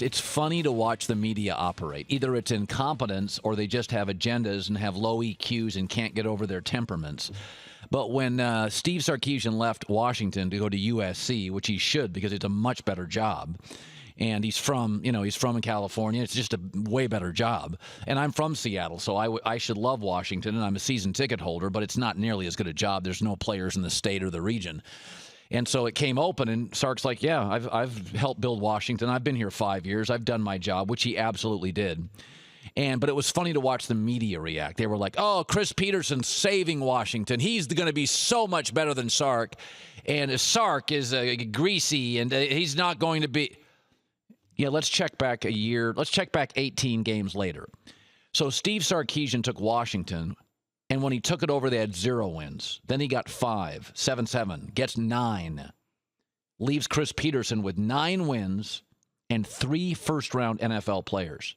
it's funny to watch the media operate. Either it's incompetence or they just have agendas and have low EQs and can't get over their temperaments. But when Steve Sarkisian left Washington to go to USC, which he should because it's a much better job, and he's from California. It's just a way better job. And I'm from Seattle, so I should love Washington, and I'm a season ticket holder, but it's not nearly as good a job. There's no players in the state or the region. And so it came open, and Sark's like, yeah, I've helped build Washington. I've been here 5 years. I've done my job, which he absolutely did. But it was funny to watch the media react. They were like, oh, Chris Peterson's saving Washington. He's going to be so much better than Sark. And Sark is greasy, and he's not going to be. Yeah, let's check back a year. Let's check back 18 games later. So Steve Sarkisian took Washington, and when he took it over, they had 0 wins. Then he got 5, 7-7, gets 9, leaves Chris Peterson with 9 wins and 3 first-round NFL players.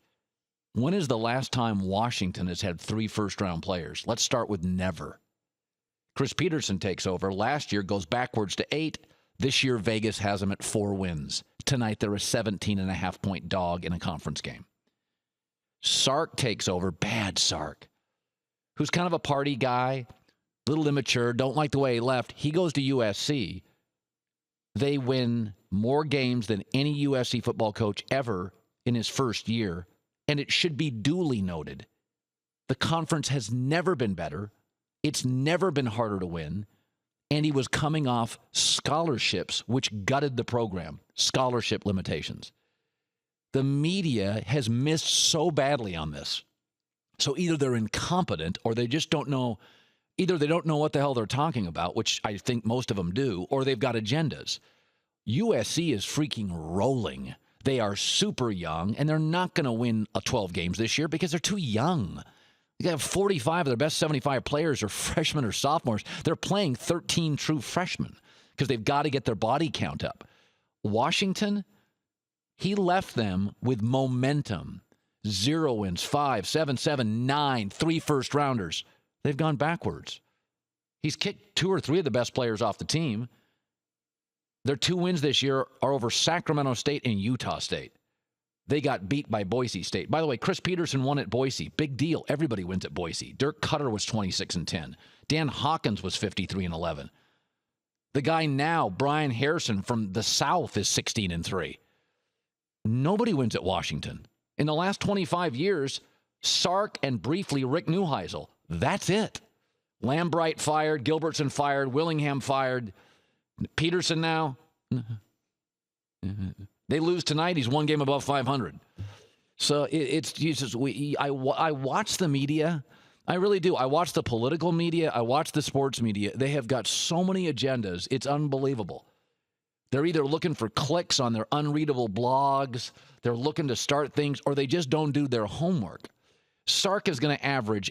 When is the last time Washington has had 3 first-round players? Let's start with never. Chris Peterson takes over. Last year goes backwards to 8. This year, Vegas has them at 4 wins. Tonight, they're a 17.5-point dog in a conference game. Sark takes over. Bad Sark, who's kind of a party guy, little immature, don't like the way he left. He goes to USC. They win more games than any USC football coach ever in his first year, and it should be duly noted. The conference has never been better. It's never been harder to win. And he was coming off scholarships, which gutted the program, scholarship limitations. The media has missed so badly on this. So either they're incompetent or they just don't know. Either they don't know what the hell they're talking about, which I think most of them do, or they've got agendas. USC is freaking rolling. They are super young, and they're not going to win 12 games this year because they're too young. You have 45 of their best 75 players are freshmen or sophomores. They're playing 13 true freshmen because they've got to get their body count up. Washington, he left them with momentum. 0 wins, 5, 7-7, 9, 3 first-rounders. They've gone backwards. He's kicked 2 or 3 of the best players off the team. Their 2 wins this year are over Sacramento State and Utah State. They got beat by Boise State. By the way, Chris Peterson won at Boise. Big deal. Everybody wins at Boise. Dirk Cutter was 26-10. Dan Hawkins was 53-11. The guy now, Brian Harrison from the South, is 16-3. Nobody wins at Washington. In the last 25 years, Sark and briefly Rick Neuheisel. That's it. Lambright fired. Gilbertson fired. Willingham fired. Peterson now. They lose tonight. He's 1 game above 500. So it's Jesus. I watch the media. I really do. I watch the political media. I watch the sports media. They have got so many agendas. It's unbelievable. They're either looking for clicks on their unreadable blogs, they're looking to start things, or they just don't do their homework. Sark is going to average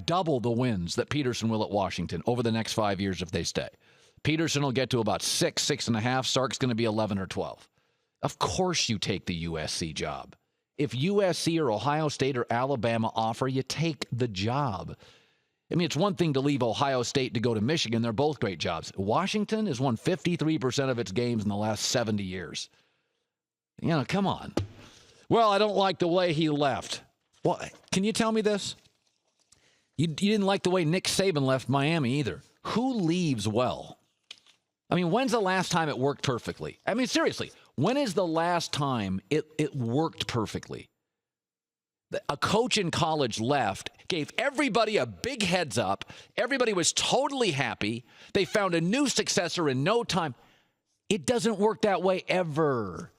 double the wins that Peterson will at Washington over the next 5 years if they stay. Peterson will get to about 6, 6.5. Sark's going to be 11 or 12. Of course you take the USC job. If USC or Ohio State or Alabama offer, you take the job. I mean, it's one thing to leave Ohio State to go to Michigan. They're both great jobs. Washington has won 53% of its games in the last 70 years. You know, come on. Well, I don't like the way he left. Well, can you tell me this? You didn't like the way Nick Saban left Miami either. Who leaves well? I mean, when's the last time it worked perfectly? I mean, seriously, when is the last time it worked perfectly? A coach in college left, gave everybody a big heads up. Everybody was totally happy. They found a new successor in no time. It doesn't work that way ever.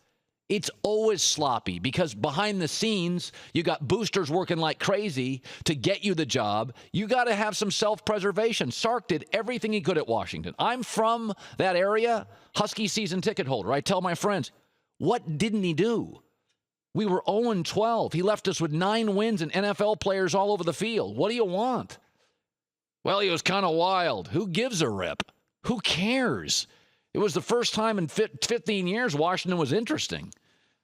It's always sloppy because behind the scenes, you got boosters working like crazy to get you the job. You got to have some self-preservation. Sark did everything he could at Washington. I'm from that area, Husky season ticket holder. I tell my friends, what didn't he do? We were 0-12. He left us with 9 wins and NFL players all over the field. What do you want? Well, he was kind of wild. Who gives a rip? Who cares? It was the first time in 15 years Washington was interesting.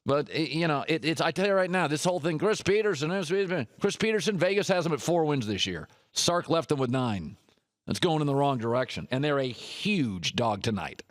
But, you know, it's I tell you right now, this whole thing, Chris Peterson, Vegas has him at 4 wins this year. Sark left them with 9. That's going in the wrong direction. And they're a huge dog tonight.